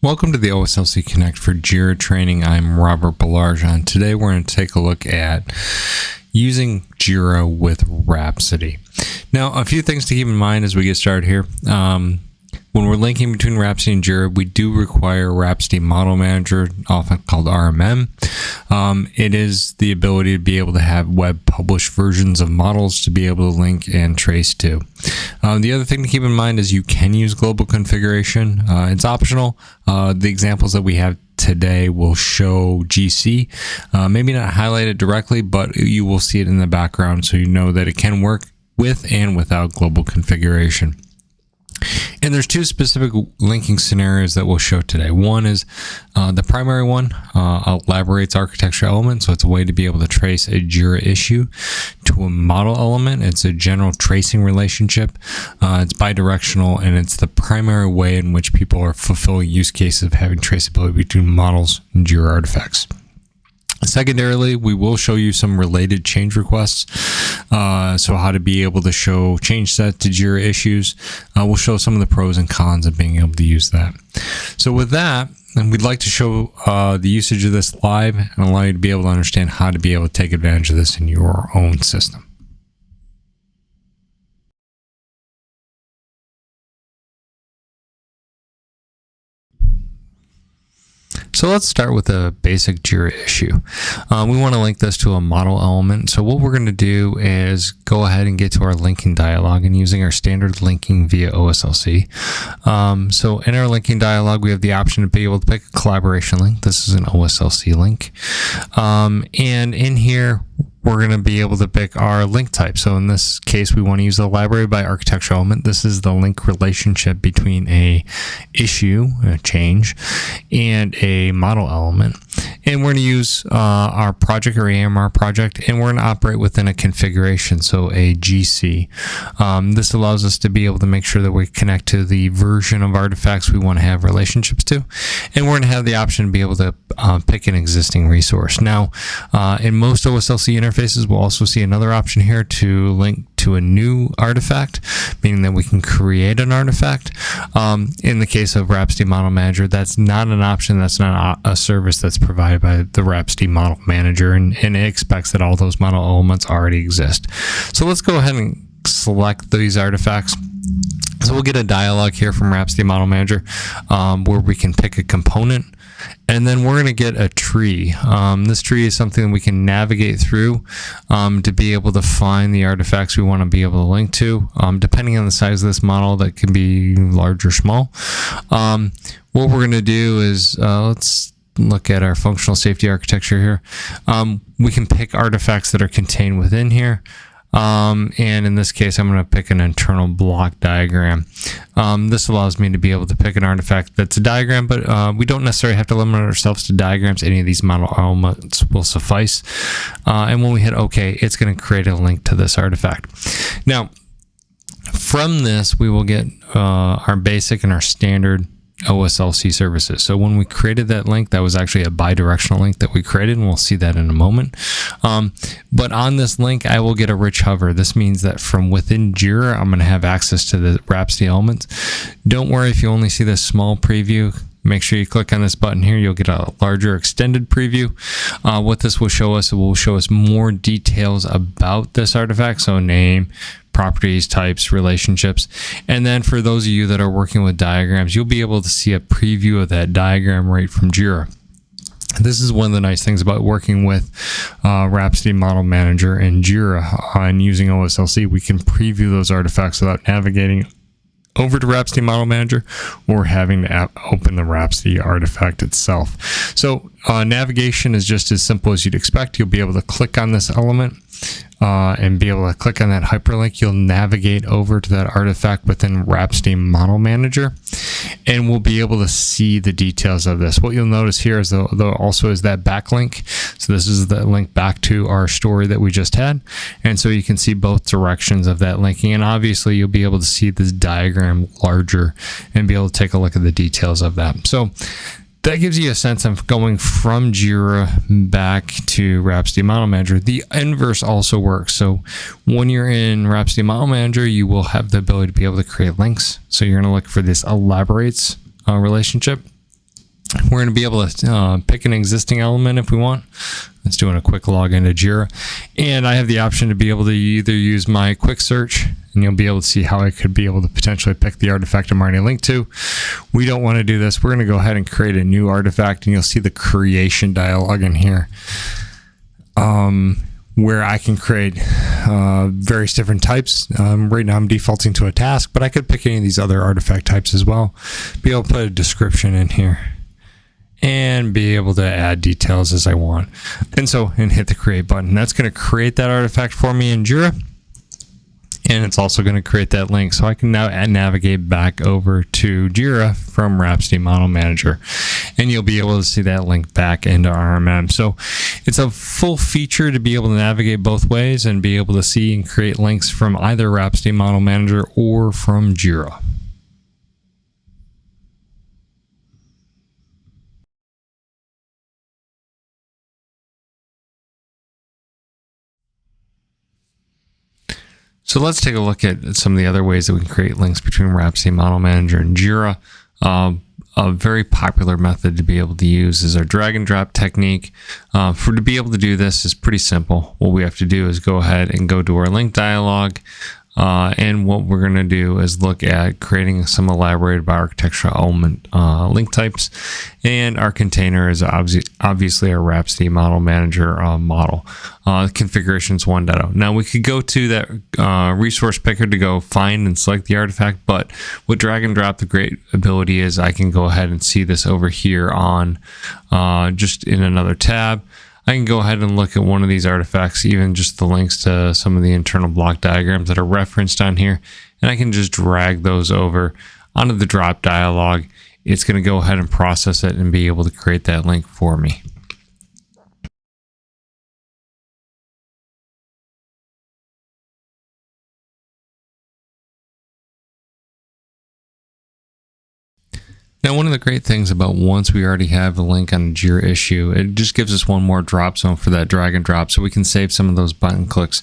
Welcome to the OSLC Connect for Jira training. I'm Robert Belarjon. Today we're going to take a look at using Jira with Rhapsody. Now, a few things to keep in mind as we get started here. When we're linking between Rhapsody and Jira, we do require Rhapsody Model Manager, often called RMM. It is the ability to be able to have web published versions of models to be able to link and trace to. The other thing to keep in mind is you can use global configuration. It's optional. The examples that we have today will show GC. Maybe not highlight it directly, but you will see it in the background so you know that it can work with and without global configuration. And there's two specific linking scenarios that we'll show today. One is the primary one elaborates architecture elements, so it's a way to be able to trace a Jira issue to a model element. It's a general tracing relationship. It's bidirectional, and it's the primary way in which people are fulfilling use cases of having traceability between models and Jira artifacts. Secondarily, we will show you some related change requests. So how to be able to show change set to Jira issues. We'll show some of the pros and cons of being able to use that. So with that, and we'd like to show the usage of this live and allow you to be able to understand how to be able to take advantage of this in your own system. So let's start with a basic Jira issue. We want to link this to a model element. So what we're going to do is go ahead and get to our linking dialog and using our standard linking via OSLC. So in our linking dialog, we have the option to be able to pick a collaboration link. This is an OSLC link. And in here, we're going to be able to pick our link type. So in this case, we want to use the library by architecture element. This is the link relationship between a issue, a change, and a model element. And we're going to use our project or AMR project, and we're going to operate within a configuration, so a GC. This allows us to be able to make sure that we connect to the version of artifacts we want to have relationships to. And we're going to have the option to be able to pick an existing resource. Now, in most OSLC interfaces, we'll also see another option here to link to a new artifact, meaning that we can create an artifact. In the case of Rhapsody Model Manager, that's not an option. That's not a service that's provided by the Rhapsody Model Manager, and it expects that all those model elements already exist. So let's go ahead and select these artifacts. So we'll get a dialog here from Rhapsody Model Manager where we can pick a component. And then we're going to get a tree. This tree is something that we can navigate through to be able to find the artifacts we want to be able to link to. Depending on the size of this model, that can be large or small. What we're going to do is, let's look at our functional safety architecture here. We can pick artifacts that are contained within here. And in this case, I'm going to pick an internal block diagram. This allows me to be able to pick an artifact that's a diagram, but we don't necessarily have to limit ourselves to diagrams. Any of these model elements will suffice. And when we hit OK, it's going to create a link to this artifact. Now, from this, we will get our basic and our standard OSLC services. So when we created that link, that was actually a bidirectional link that we created, and we'll see that in a moment. But on this link, I will get a rich hover. This means that from within Jira, I'm going to have access to the Rhapsody elements. Don't worry if you only see this small preview. Make sure you click on this button here. You'll get a larger extended preview. What this will show us, it will show us more details about this artifact. So name, properties, types, relationships. And then for those of you that are working with diagrams, you'll be able to see a preview of that diagram right from Jira. This is one of the nice things about working with Rhapsody Model Manager and Jira and using OSLC. We can preview those artifacts without navigating over to Rhapsody Model Manager or having to open the Rhapsody artifact itself. So navigation is just as simple as you'd expect. You'll be able to click on this element and be able to click on that hyperlink. You'll navigate over to that artifact within Rhapsody Model Manager, and we'll be able to see the details of this. What you'll notice here is also is that backlink. So this is the link back to our story that we just had, and so you can see both directions of that linking, and obviously you'll be able to see this diagram larger and be able to take a look at the details of that. So that gives you a sense of going from Jira back to Rhapsody Model Manager. The inverse also works. So when you're in Rhapsody Model Manager, you will have the ability to be able to create links. So you're going to look for this elaborates relationship. We're going to be able to pick an existing element if we want. Let's do a quick log into Jira. And I have the option to be able to either use my quick search, and you'll be able to see how I could be able to potentially pick the artifact I'm already linked to. We don't want to do this. We're going to go ahead and create a new artifact, and you'll see the creation dialog in here, where I can create various different types. Right now I'm defaulting to a task, but I could pick any of these other artifact types as well. Be able to put a description in here and be able to add details as I want. And hit the create button. That's going to create that artifact for me in Jira. And it's also going to create that link. So I can now navigate back over to Jira from Rhapsody Model Manager. And you'll be able to see that link back into RMM. So it's a full feature to be able to navigate both ways and be able to see and create links from either Rhapsody Model Manager or from Jira. So let's take a look at some of the other ways that we can create links between Rhapsody Model Manager and Jira. A very popular method to be able to use is our drag and drop technique. To be able to do this is pretty simple. What we have to do is go ahead and go to our link dialog. And what we're going to do is look at creating some elaborated by architectural element link types. And our container is obviously our Rhapsody Model Manager model. Configurations 1.0. Now we could go to that resource picker to go find and select the artifact, but with drag and drop, the great ability is I can go ahead and see this over here on just in another tab. I can go ahead and look at one of these artifacts, even just the links to some of the internal block diagrams that are referenced on here, and I can just drag those over onto the drop dialog. It's going to go ahead and process it and be able to create that link for me. Now, one of the great things about once we already have a link on a Jira issue, it just gives us one more drop zone for that drag and drop, so we can save some of those button clicks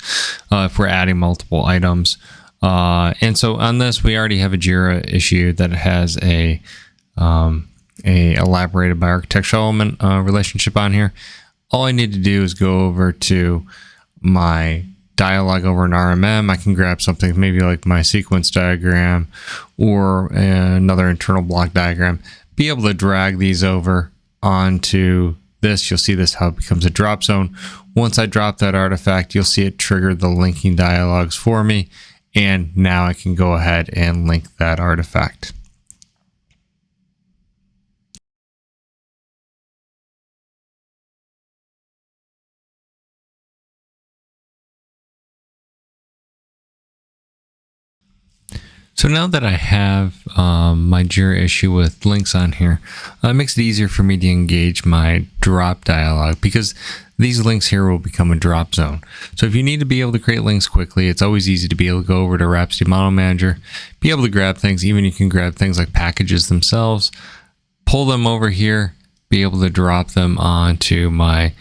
if we're adding multiple items. And so on this, we already have a Jira issue that has a elaborated by architectural element relationship on here. All I need to do is go over to my dialog over in RMM. I can grab something maybe like my sequence diagram or another internal block diagram, be able to drag these over onto this. You'll see this how it becomes a drop zone. Once I drop that artifact, you'll see it trigger the linking dialogs for me, and now I can go ahead and link that artifact. So now that I have my Jira issue with links on here, it makes it easier for me to engage my drop dialog, because these links here will become a drop zone. So if you need to be able to create links quickly, it's always easy to be able to go over to Rhapsody Model Manager, be able to grab things. Even you can grab things like packages themselves, pull them over here, be able to drop them onto my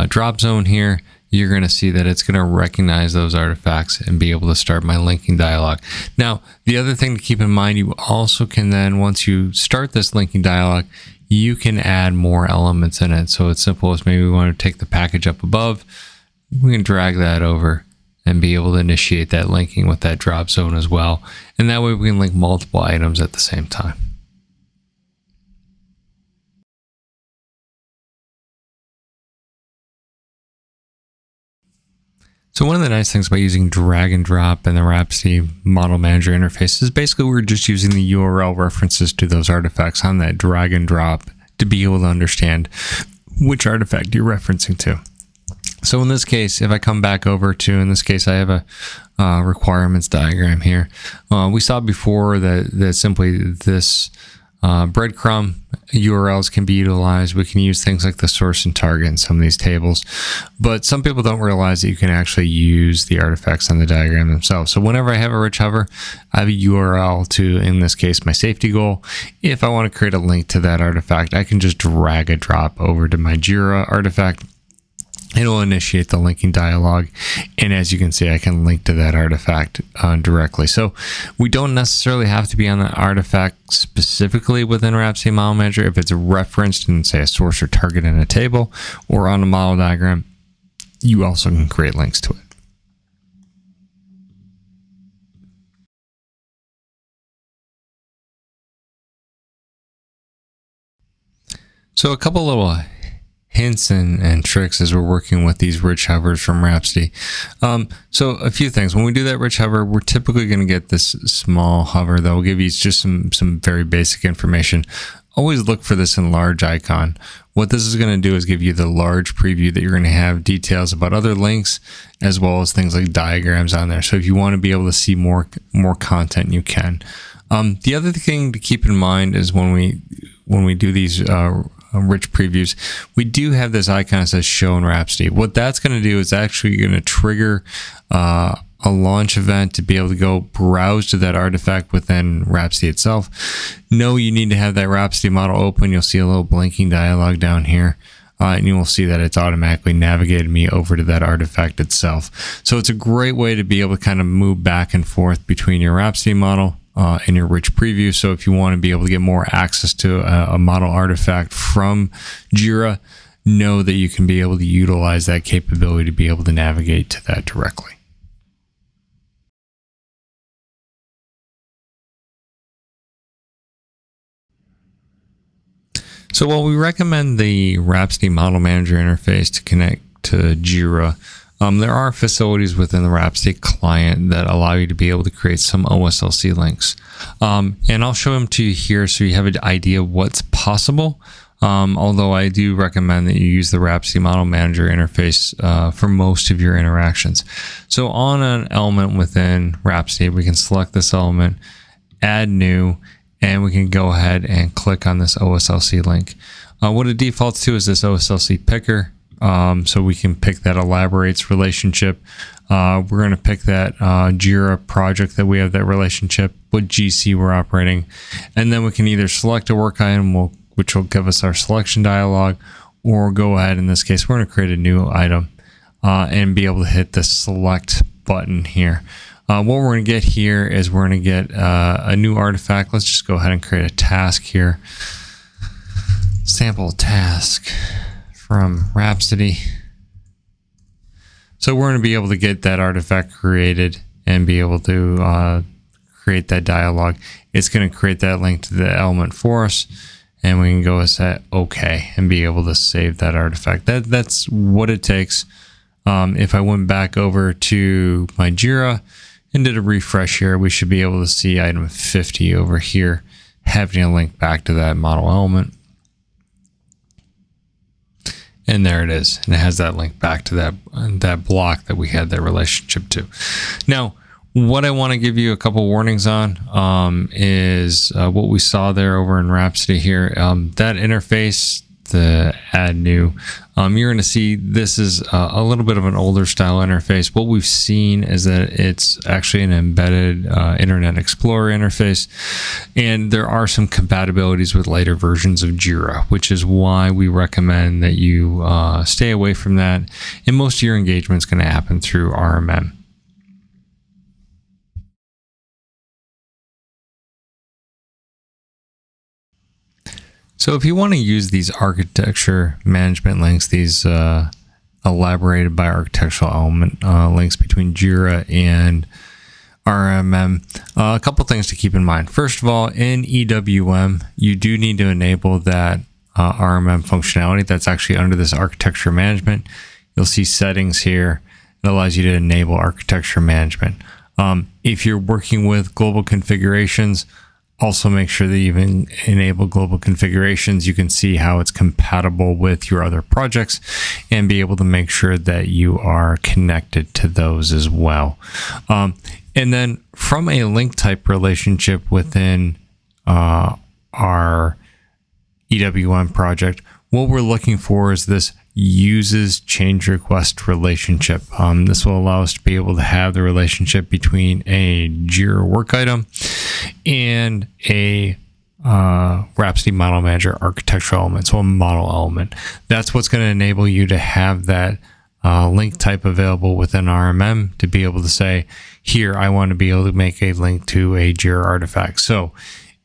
drop zone here. You're going to see that it's going to recognize those artifacts and be able to start my linking dialog. Now, the other thing to keep in mind, you also can then, once you start this linking dialog, you can add more elements in it. So it's simple as maybe we want to take the package up above, we can drag that over and be able to initiate that linking with that drop zone as well. And that way we can link multiple items at the same time. So one of the nice things about using drag and drop in the Rhapsody Model Manager interface is basically we're just using the URL references to those artifacts on that drag and drop to be able to understand which artifact you're referencing to. So in this case, if I come back over to, in this case, I have a requirements diagram here. We saw before that simply this breadcrumb URLs can be utilized. We can use things like the source and target in some of these tables, but some people don't realize that you can actually use the artifacts on the diagram themselves. So whenever I have a rich hover, I have a URL to, in this case, my safety goal. If I want to create a link to that artifact, I can just drag a drop over to my Jira artifact it'll initiate the linking dialog. And as you can see, I can link to that artifact directly. So we don't necessarily have to be on the artifact specifically within Rhapsody Model Manager. If it's referenced in, say, a source or target in a table or on a model diagram, you also can create links to it. So a couple little hints and tricks as we're working with these rich hovers from Rhapsody. So a few things. When we do that rich hover, we're typically going to get this small hover that will give you just some very basic information. Always look for this enlarge icon. What this is going to do is give you the large preview that you're going to have details about other links, as well as things like diagrams on there. So if you want to be able to see more content, you can. The other thing to keep in mind is when we do these rich previews, we do have this icon that says show in Rhapsody. What that's going to do is actually going to trigger a launch event to be able to go browse to that artifact within Rhapsody itself. No, you need to have that Rhapsody model open. You'll see a little blinking dialog down here. And you will see that it's automatically navigated me over to that artifact itself. So it's a great way to be able to kind of move back and forth between your Rhapsody model in your rich preview. So if you want to be able to get more access to a model artifact from Jira, know that you can be able to utilize that capability to be able to navigate to that directly. So while we recommend the Rhapsody Model Manager interface to connect to Jira, there are facilities within the Rhapsody client that allow you to be able to create some OSLC links. And I'll show them to you here so you have an idea of what's possible. Although I do recommend that you use the Rhapsody Model Manager interface for most of your interactions. So on an element within Rhapsody, we can select this element, add new, and we can go ahead and click on this OSLC link. What it defaults to is this OSLC picker. So we can pick that elaborates relationship. We're going to pick that Jira project that we have that relationship, what GC we're operating. And then we can either select a work item, which will give us our selection dialog, or go ahead, in this case, we're going to create a new item and be able to hit the select button here. What we're going to get here is we're going to get a new artifact. Let's just go ahead and create a task here. Sample task from Rhapsody. So we're going to be able to get that artifact created and be able to create that dialog. It's going to create that link to the element for us, and we can go and say OK and be able to save that artifact. That's what it takes. If I went back over to my Jira and did a refresh here, we should be able to see item 50 over here, having a link back to that model element. And there it is. And it has that link back to that block that we had that relationship to. Now, what I want to give you a couple warnings on is what we saw there over in Rhapsody here. That interface, the add new, you're going to see this is a little bit of an older style interface. What we've seen is that it's actually an embedded Internet Explorer interface, and there are some compatibilities with later versions of Jira, which is why we recommend that you stay away from that. And most of your engagement is going to happen through RMM. So if you want to use these architecture management links, these elaborated by architectural element links between Jira and RMM, a couple things to keep in mind. First of all, in EWM, you do need to enable that RMM functionality. That's actually under this architecture management. You'll see settings here. It allows you to enable architecture management. If you're working with global configurations, also make sure that you enable global configurations. You can see how it's compatible with your other projects and be able to make sure that you are connected to those as well. And then from a link type relationship within our EWM project, what we're looking for is this uses change request relationship. This will allow us to be able to have the relationship between a Jira work item and a Rhapsody Model Manager architectural element, so a model element. That's what's going to enable you to have that link type available within RMM to be able to say, here, I want to be able to make a link to a Jira artifact. So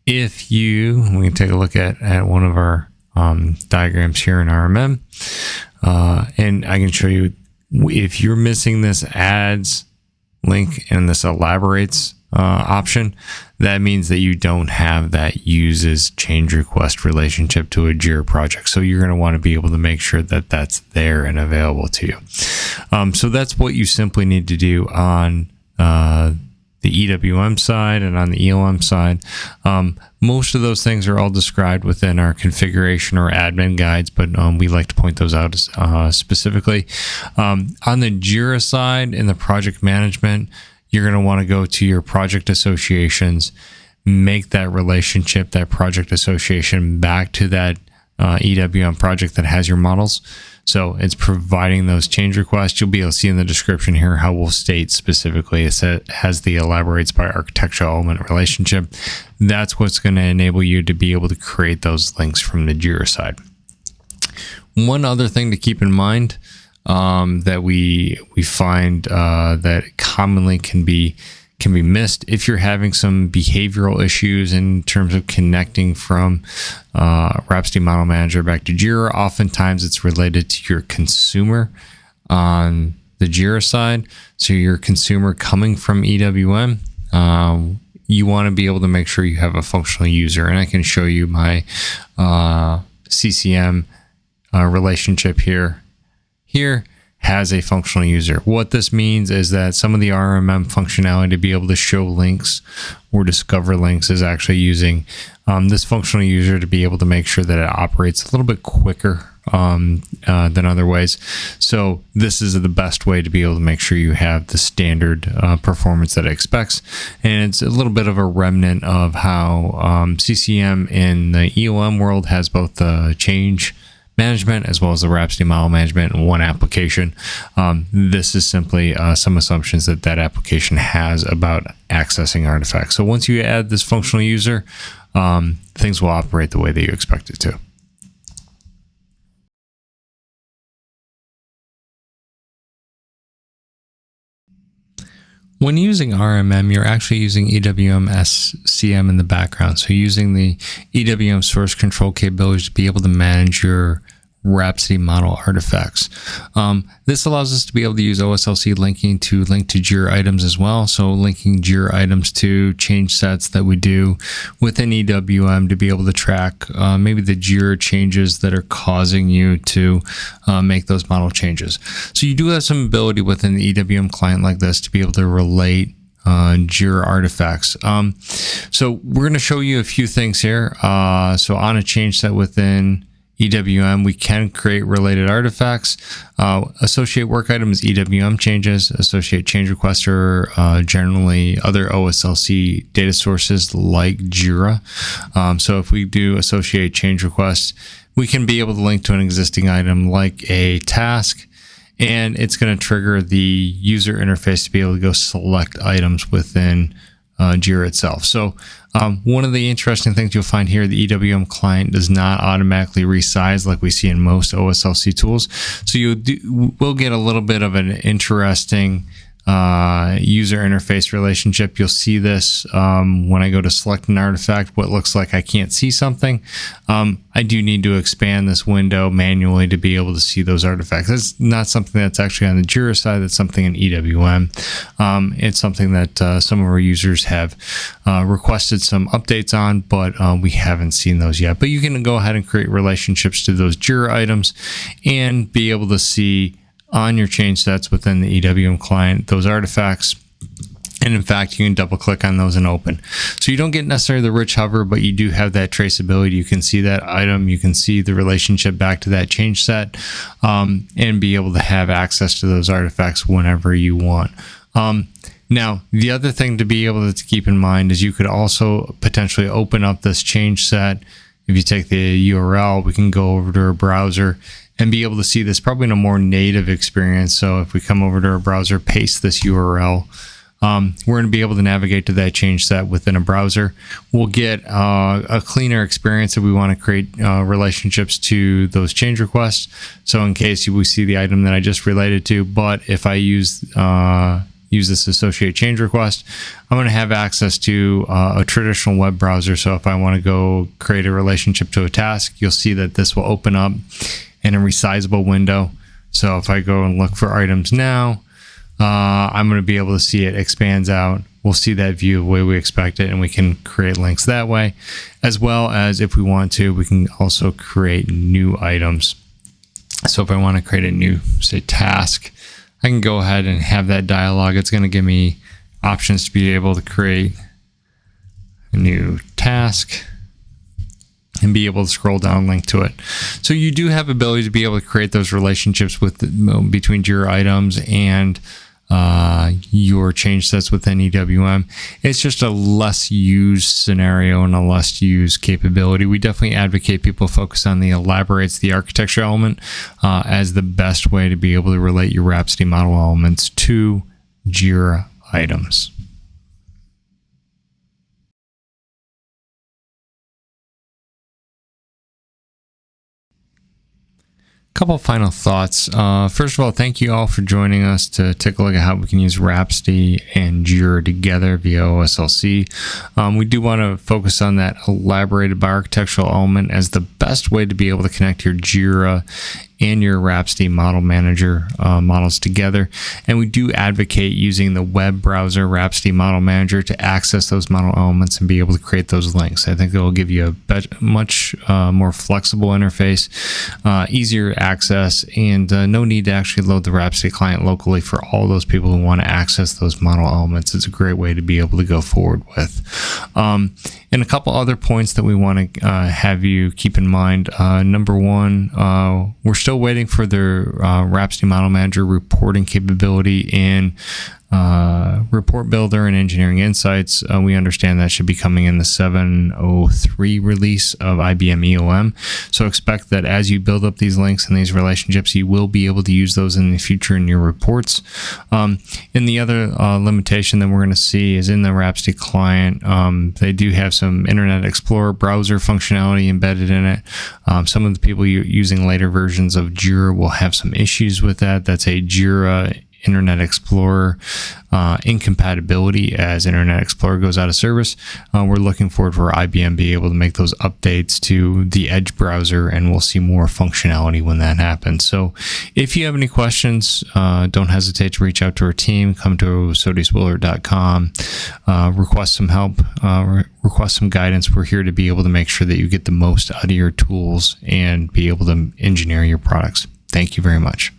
if we can take a look at one of our diagrams here in RMM, and I can show you if you're missing this adds link and this elaborates option, that means that you don't have that uses change request relationship to a Jira project. So you're going to want to be able to make sure that that's there and available to you. So that's what you simply need to do on the EWM side and on the ELM side. Most of those things are all described within our configuration or admin guides, but we like to point those out specifically. On the Jira side, in the project management, you're going to want to go to your project associations, make that relationship, that project association back to that EWM project that has your models. So it's providing those change requests. You'll be able to see in the description here how we'll state specifically it has the elaborates by architectural element relationship. That's what's going to enable you to be able to create those links from the Jira side. One other thing to keep in mind that we find that commonly can be missed if you're having some behavioral issues in terms of connecting from Rhapsody Model Manager back to Jira. Oftentimes it's related to your consumer on the Jira side. So your consumer coming from EWM, you want to be able to make sure you have a functional user. And I can show you my CCM relationship here. Here has a functional user. What this means is that some of the RMM functionality to be able to show links or discover links is actually using this functional user to be able to make sure that it operates a little bit quicker than other ways. So this is the best way to be able to make sure you have the standard performance that it expects. And it's a little bit of a remnant of how CCM in the ELM world has both the change management as well as the Rhapsody model management in one application. This is simply some assumptions that application has about accessing artifacts. So once you add this functional user, things will operate the way that you expect it to. When using RMM, you're actually using EWM SCM in the background. So using the EWM source control capabilities to be able to manage your Rhapsody model artifacts. This allows us to be able to use OSLC linking to link to Jira items as well. So linking Jira items to change sets that we do within EWM to be able to track maybe the Jira changes that are causing you to make those model changes. So you do have some ability within the EWM client like this to be able to relate Jira artifacts. So we're going to show you a few things here. So on a change set within EWM, we can create related artifacts. Associate work items, EWM changes. Associate change requests are generally other OSLC data sources like Jira. So if we do associate change requests, we can be able to link to an existing item like a task, and it's going to trigger the user interface to be able to go select items within Jira itself. So one of the interesting things you'll find here, the EWM client does not automatically resize like we see in most OSLC tools. So we'll get a little bit of an interesting user interface relationship. You'll see this when I go to select an artifact, what looks like I can't see something. I do need to expand this window manually to be able to see those artifacts. That's not something that's actually on the Jira side. That's something in EWM. It's something that some of our users have requested some updates on, but we haven't seen those yet. But you can go ahead and create relationships to those Jira items and be able to see on your change sets within the EWM client those artifacts. And in fact, you can double click on those and open. So you don't get necessarily the rich hover, but you do have that traceability. You can see that item, you can see the relationship back to that change set, and be able to have access to those artifacts whenever you want. Now, the other thing to be able to keep in mind is you could also potentially open up this change set. If you take the URL, we can go over to our browser and be able to see this probably in a more native experience. So if we come over to our browser, paste this URL, we're going to be able to navigate to that change set within a browser. We'll get a cleaner experience if we want to create relationships to those change requests. So in case we see the item that I just related to, but if I use this associate change request, I'm going to have access to a traditional web browser. So if I want to go create a relationship to a task, you'll see that this will open up in a resizable window. So if I go and look for items now, I'm going to be able to see it expands out. We'll see that view the way we expect it, and we can create links that way, as well as if we want to, we can also create new items. So if I want to create a new, say, task, I can go ahead and have that dialog. It's going to give me options to be able to create a new task and be able to scroll down, link to it. So you do have ability to be able to create those relationships with between Jira items and your change sets within EWM. It's just a less used scenario and a less used capability. We definitely advocate people focus on the elaborates, the architecture element, as the best way to be able to relate your Rhapsody model elements to Jira items. Couple final thoughts. First of all, thank you all for joining us to take a look at how we can use Rhapsody and Jira together via OSLC. We do want to focus on that elaborated bioarchitectural element as the best way to be able to connect your Jira and your Rhapsody model manager models together. And we do advocate using the web browser Rhapsody model manager to access those model elements and be able to create those links. I think that will give you a much more flexible interface, easier access, and no need to actually load the Rhapsody client locally for all those people who want to access those model elements. It's a great way to be able to go forward with. And a couple other points that we want to have you keep in mind. Number one, we're still waiting for the Rhapsody Model Manager reporting capability in Report Builder and Engineering Insights. We understand that should be coming in the 7.03 release of IBM EOM. So expect that as you build up these links and these relationships, you will be able to use those in the future in your reports. And the other limitation that we're going to see is in the Rhapsody client. They do have some Internet Explorer browser functionality embedded in it. Some of the people using later versions of Jira will have some issues with that. That's a Jira Internet Explorer incompatibility as Internet Explorer goes out of service. We're looking forward for IBM to be able to make those updates to the Edge browser, and we'll see more functionality when that happens. So if you have any questions, don't hesitate to reach out to our team. Come to SodiusWillert.com, request some help, request some guidance. We're here to be able to make sure that you get the most out of your tools and be able to engineer your products. Thank you very much.